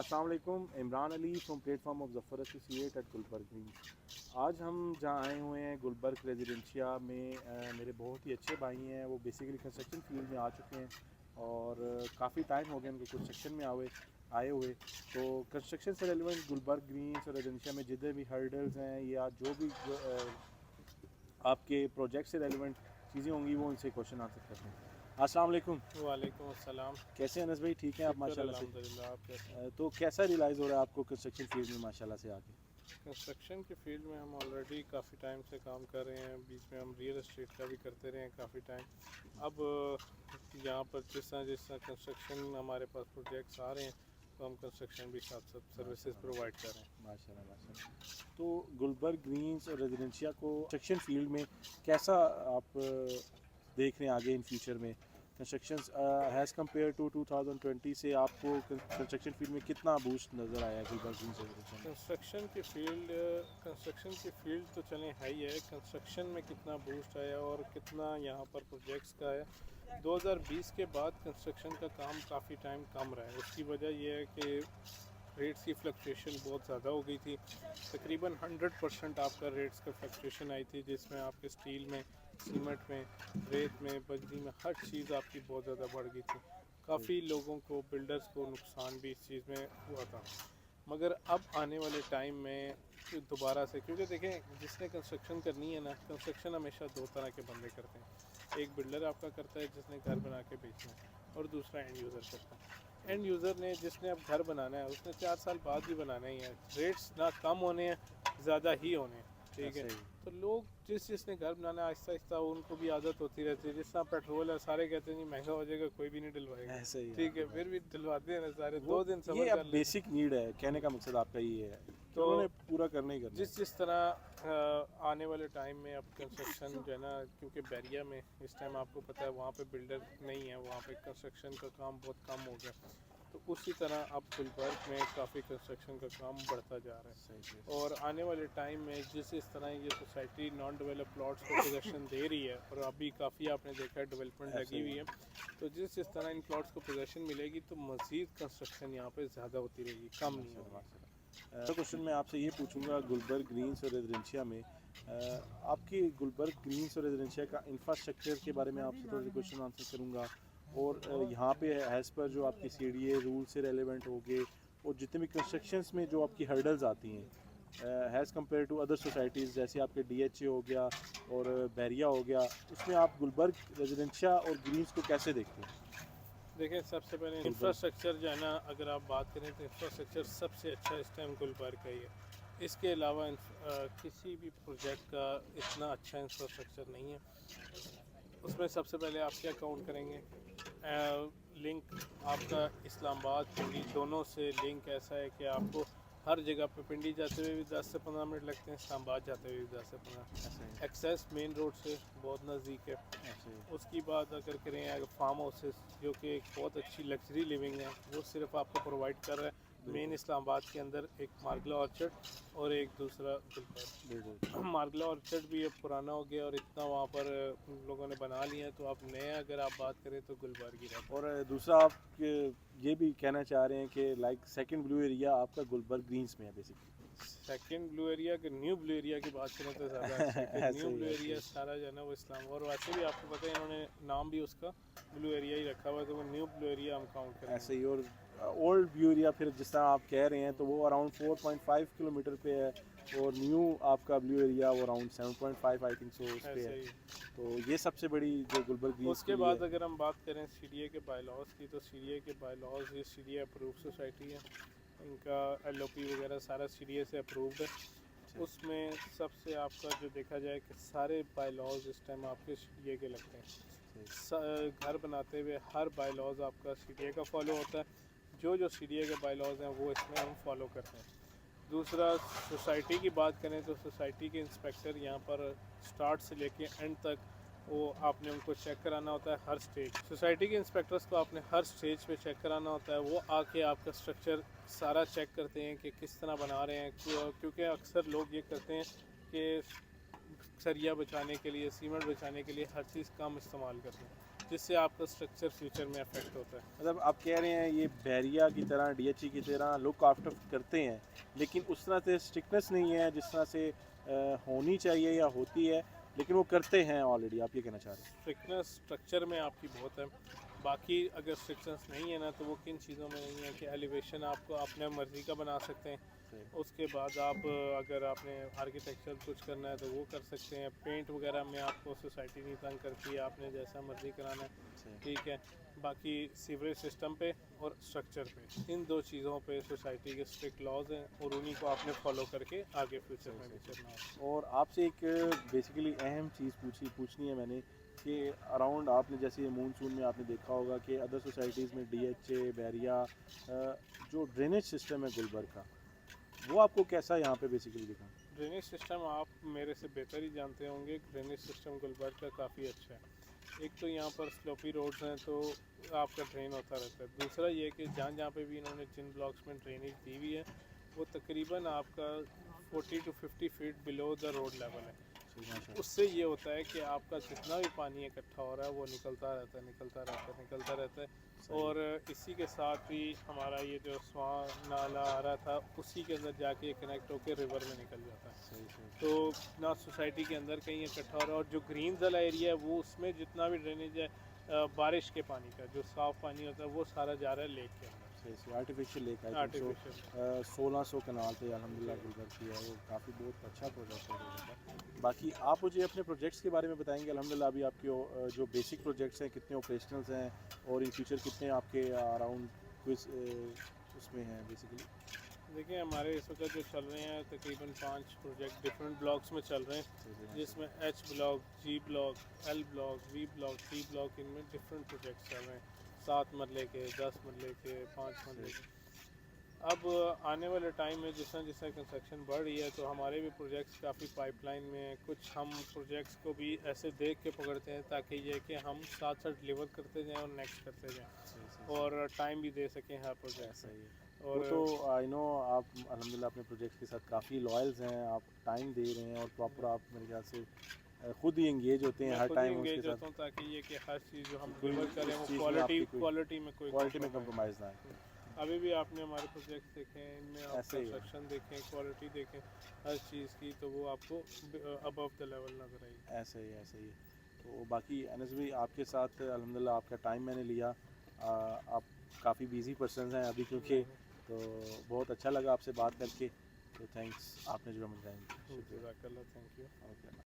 अस्सलाम वालेकुम। Imran Ali from platform of Zafar associate at Gulberg Green. आज हम जहाँ आए हुए हैं गुलबर्ग रेजिडेंशिया में, मेरे बहुत ही अच्छे भाई हैं। वो बेसिकली कंस्ट्रक्शन फील्ड में आ चुके हैं और काफ़ी टाइम हो गया उनको कंस्ट्रक्शन में आए हुए। तो कंस्ट्रक्शन से रेलिवेंट गुलबर्ग ग्रीन और रेजिडेंशिया में जितने भी हर्डल्स हैं या जो भी आपके प्रोजेक्ट से रेलिवेंट चीज़ें होंगी वो उनसे क्वेश्चन आंसर करते हैं। अस्सलाम वालेकुम। वालेकुम अस्सलाम। कैसे हैं अनस भाई? ठीक हैं आप शुक्र माशाल्लाह से? अल्हम्दुलिल्लाह। आप कैसे हैं? तो कैसा रियलाइज़ हो रहा है आपको कंस्ट्रक्शन फील्ड में माशाल्लाह से आके? कंस्ट्रक्शन की फील्ड में हम ऑलरेडी काफ़ी टाइम से काम कर रहे हैं। बीच में हम रियल एस्टेट का भी करते रहे हैं काफ़ी टाइम। अब यहाँ पर जिस तरह कंस्ट्रक्शन हमारे पास प्रोजेक्ट्स आ रहे हैं तो हम कंस्ट्रक्शन भी साथ साथ सर्विसेज प्रोवाइड कर रहे हैं। माशाल्लाह माशाल्लाह। तो गुलबर्ग ग्रीन्स और रेजिडेंशिया को कंस्ट्रक्शन फील्ड में कैसा आप देख रहे हैं आगे इन फ्यूचर में? कंस्ट्रक्शन हैज़ कम्पेयर टू 2020 से आपको कंस्ट्रक्शन फील्ड में कितना बूस्ट नज़र आया है गुलबर्ग ग्रीन्स और रेजिडेंशिया में? कंस्ट्रक्शन की फील्ड तो चलें है ही है। कंस्ट्रक्शन में कितना बूस्ट आया और कितना यहाँ पर प्रोजेक्ट्स का है। 2020 के बाद कंस्ट्रक्शन का काम काफ़ी टाइम कम रहा है। उसकी वजह यह है कि रेट्स की फ्लक्चुएशन बहुत ज़्यादा हो गई थी। तकरीबन 100% आपका रेट्स का फ्लक्चुएशन आई थी, जिसमें आपके स्टील में, सीमेंट में, रेत में, बजरी में हर चीज़ आपकी बहुत ज़्यादा बढ़ गई थी। काफ़ी लोगों को, बिल्डर्स को नुकसान भी इस चीज़ में हुआ था। मगर अब आने वाले टाइम में दोबारा से, क्योंकि देखें जिसने कंस्ट्रक्शन करनी है ना, कंस्ट्रक्शन हमेशा दो तरह के बंदे करते हैं। एक बिल्डर आपका करता है जिसने घर बना के बेचना है, और दूसरा एंड यूज़र करता है। एंड यूज़र ने, जिसने अब घर बनाना है, उसने 4 साल बाद भी बनाना ही है। रेट्स ना कम होने हैं, ज़्यादा ही होने हैं। ठीक है, तो लोग जिसने घर बनाना है, आहिस्ता आहिस्ता उनको भी आदत होती रहती है। जिस तरह पेट्रोल है, सारे कहते हैं जी महंगा हो जाएगा, कोई भी नहीं डलवाएगा। ऐसे ही ठीक है, फिर भी डलवाते हैं ना सारे। वो 2 दिन ये सब्र अब कर लेते हैं। बेसिक नीड है, कहने का मकसद आपका ये है कि तो उन्होंने पूरा करना ही करना है। जिस तरह आने वाले टाइम में अब कंस्ट्रक्शन जो है ना, क्योंकि बैरिया में इस टाइम आपको पता है वहाँ पे बिल्डर नहीं है, वहाँ पे कंस्ट्रक्शन का काम बहुत कम हो गया। तो उसी तरह अब गुलबर्ग में काफ़ी कंस्ट्रक्शन का काम बढ़ता जा रहा है। सही है। और आने वाले टाइम में जिस तरह ये सोसाइटी नॉन डेवलप प्लॉट्स को पोजेसन दे रही है, और अभी काफ़ी आपने देखा है डेवलपमेंट लगी हुई है, तो जिस तरह इन प्लॉट्स को पोजेसन मिलेगी तो मज़ीद कंस्ट्रक्शन यहाँ पे ज़्यादा होती रहेगी, कम नहीं होगी। तो क्वेश्चन मैं आपसे ये पूछूंगा गुलबर्ग ग्रीन्स और रेजिडेंशिया में, आपकी गुलबर्ग ग्रीन्स और रेजिडेंशिया का इंफ्रास्ट्रक्चर के बारे में आपसे थोड़े से क्वेश्चन आंसर करूंगा। और यहाँ पे एज़ पर जो आपकी सीडीए रूल से रेलेवेंट होंगे और जितने भी कंस्ट्रक्शंस में जो आपकी हर्डल्स आती हैं has compare to other societies, जैसे आपके डीएचए हो गया और बैरिया हो गया, उसमें आप गुलबर्ग रेजिडेंशिया और ग्रीन्स को कैसे देखते हैं? देखिए, सबसे पहले गुलबर्ग इंफ्रास्ट्रक्चर जो है ना, अगर आप बात करें तो इंफ्रास्ट्रक्चर सबसे अच्छा इस टाइम गुलबर्ग का ही है। इसके अलावा किसी भी प्रोजेक्ट का इतना अच्छा इंफ्रास्ट्रक्चर नहीं है। उसमें सबसे पहले आप क्या काउंट करेंगे, लिंक आपका इस्लामाबाद पिंडी दोनों से लिंक ऐसा है कि आपको हर जगह पे, पिंडी जाते हुए भी 10 से 15 मिनट लगते हैं, इस्लामाबाद जाते हुए भी 10 से 15। एक्सेस मेन रोड से बहुत नज़दीक है। उसकी बात अगर करें, अगर फार्म हाउसेस जो कि एक बहुत अच्छी लग्जरी लिविंग है, वो सिर्फ आपको प्रोवाइड कर रहा है मेन इस्लामाबाद के अंदर, एक मार्गला ऑर्चर्ड और एक दूसरा गुलबर्ग। मार्गला ऑर्चर्ड भी अब पुराना हो गया और इतना वहाँ पर लोगों ने बना लिया है, तो आप नए अगर आप बात करें तो गुलबर्ग ही रहता है। और दूसरा आप ये भी कहना चाह रहे हैं कि लाइक सेकंड ब्लू एरिया आपका गुलबर्ग ग्रीन्स में है बेसिकली? सेकंड ब्लू एरिया के, न्यू ब्लू एरिया की बात करें तो ज़्यादा अच्छा है कि न्यू ब्लू एरिया सारा जो है ना वो इस्लाम, और वैसे भी आपको पता है इन्होंने नाम भी उसका ब्लू एरिया ही रखा हुआ है, तो वो न्यू ब्लू एरिया हम काउंट करेंगे। ऐसे ही। और ओल्ड ब्लू एरिया फिर जिस तरह आप कह रहे हैं तो वो अराउंड 4.5 किलोमीटर पे है, और न्यू आपका ब्लू एरिया वो अराउंड 7.5 आई थिंक सो उस पे ऐसे है। ही। तो ये सबसे बड़ी जो गुलबर्ग ग्रीन्स उसके के लिए बाद है। अगर हम बात करें सीडीए के बायलॉज की, तो सीडीए के बायलॉज, ये सीडीए अप्रूव सोसाइटी है, इनका एलओपी वगैरह सारा सीडीए से अप्रूव्ड है। उसमें सबसे आपका जो देखा जाए कि सारे बायलॉज इस टाइम आपके सीडीए के लगते हैं। घर बनाते हुए हर बायलॉज आपका सीडीए का फॉलो होता है। जो सीडीए के बायलॉज हैं वो इसमें हम फॉलो करते हैं। दूसरा, सोसाइटी की बात करें तो सोसाइटी के इंस्पेक्टर यहाँ पर स्टार्ट से लेके एंड तक, वो आपने उनको चेक कराना होता है हर स्टेज। सोसाइटी के इंस्पेक्टर्स को आपने हर स्टेज पे चेक कराना होता है। वो आके आपका स्ट्रक्चर सारा चेक करते हैं कि किस तरह बना रहे हैं, क्योंकि अक्सर लोग ये करते हैं कि सरिया बचाने के लिए, सीमेंट बचाने के लिए हर चीज़ कम इस्तेमाल करते हैं। जिससे आपका स्ट्रक्चर फ्यूचर में अफेक्ट होता है। मतलब आप कह रहे हैं ये बैरिया की तरह डीएचई की तरह लुक आफ्टर करते हैं, लेकिन उस तरह से स्ट्रिक्टनेस नहीं है जिस तरह से होनी चाहिए या होती है, लेकिन वो करते हैं ऑलरेडी, आप ये कहना चाह रहे हैं? स्ट्रिक्टनेस स्ट्रक्चर में आपकी बहुत है, बाकी अगर स्ट्रिक्टनेस नहीं है ना तो वो किन चीज़ों में नहीं है कि एलिवेशन आपको अपने मर्ज़ी का बना सकते हैं। सही। उसके बाद आप अगर आपने आर्किटेक्चर कुछ करना है तो वो कर सकते हैं। पेंट वगैरह में आपको सोसाइटी नहीं तंग करती है, आपने जैसा मर्ज़ी कराना है, सही। ठीक है। बाकी सीवरेज सिस्टम पे और स्ट्रक्चर पे, इन दो चीज़ों पे सोसाइटी के स्ट्रिक्ट लॉज हैं और उन्हीं को आपने फॉलो करके आगे फ्यूचर में भी चलना है। और आपसे एक बेसिकली अहम चीज़ पूछनी है मैंने कि अराउंड आपने जैसे मानसून में आपने देखा होगा कि अदर सोसाइटीज़ में डीएचए बैरिया जो ड्रेनेज सिस्टम है गुलबर्ग का, वो आपको कैसा यहाँ पे बेसिकली दिखा? ड्रेनेज सिस्टम आप मेरे से बेहतर ही जानते होंगे। ड्रेनेज सिस्टम गुलबर्ग का काफ़ी अच्छा है। एक तो यहाँ पर स्लोपी रोड्स हैं तो आपका ड्रेन होता रहता है। दूसरा ये कि जहाँ जहाँ पे भी इन्होंने जिन ब्लॉक्स में ड्रेनेज दी हुई है वो तकरीबन आपका 40 to 50 feet below the road level है। उससे ये होता है कि आपका जितना भी पानी इकट्ठा हो रहा है वो निकलता रहता है। और इसी के साथ ही हमारा ये जो स्वां नाला आ रहा था उसी के अंदर जाके कनेक्ट होकर रिवर में निकल जाता है। तो ना सोसाइटी के अंदर कहीं इकट्ठा हो रहा है, और जो ग्रीन वाला एरिया है वो उसमें जितना भी ड्रेनेज है बारिश के पानी का जो साफ़ पानी होता है वो सारा जा रहा है लेक के अंदर। सही आर्टिफिशियल लेक है आर्टिफिशियल 1600 कनाल पे अल्हम्दुलिल्लाह गुलबर्ग की है, वो काफ़ी बहुत अच्छा प्रोजेक्ट है गुलबर्ग का। बाकी आप मुझे अपने प्रोजेक्ट्स के बारे में बताएंगे। अल्हम्दुलिल्लाह अभी आपके जो बेसिक प्रोजेक्ट्स हैं कितने ऑपरेशनल्स हैं और इन फ्यूचर कितने आपके अराउंड कुछ उसमें हैं बेसिकली? देखिए हमारे इस वक्त जो चल रहे हैं तकरीबन 5 प्रोजेक्ट डिफरेंट ब्लॉक्स में चल रहे हैं, जिसमें H block, G block, L block, V block, T block, इनमें डिफरेंट प्रोजेक्ट्स चल रहे हैं। 7 मरले के, 10 मरले के, 5 मरले के। अब आने वाले टाइम में जिस तरह कंस्ट्रक्शन बढ़ रही है तो हमारे भी प्रोजेक्ट्स काफ़ी पाइपलाइन में हैं। कुछ हम प्रोजेक्ट्स को भी ऐसे देख के पकड़ते हैं ताकि ये कि हम साथ साथ डिलीवर करते जाएं और नेक्स्ट करते जाएं और टाइम भी दे सकें हर प्रोजेक्ट सही है। और वो तो आई नो आप अल्हम्दुलिल्लाह अपने प्रोजेक्ट्स के साथ काफ़ी लॉयल्स हैं, आप टाइम दे रहे हैं और प्रॉपर आप मेरे ख्याल से खुद ही एंगेज होते हैं मैं हर खुद टाइम इंगेज उसके होता साथ। हूँ ताकि ये कि हर चीज़ जो हम कोई डिलीवर करें इस वो चीज़ में आपकी कोई क्वालिटी में कोई क्वालिटी में compromise कंप्रोमाइज़ ना है। अभी भी आपने हमारे प्रोजेक्ट देखे हैं, इनमें आप ऐसे ही है। कंस्ट्रक्शन देखें, क्वालिटी देखें हर चीज़ की, तो वो आपको अबव द लेवल नजर आएगी। ऐसे ही। तो बाकी अनस भाई आपके साथ अल्हम्दुलिल्लाह आपका टाइम मैंने लिया। आप काफ़ी बिजी पर्सन हैं अभी क्योंकि, तो बहुत अच्छा लगा आपसे बात करके। तो थैंक्स, आपने जो हमें टाइम। जज़ाकल्लाह, थैंक यू। ओके।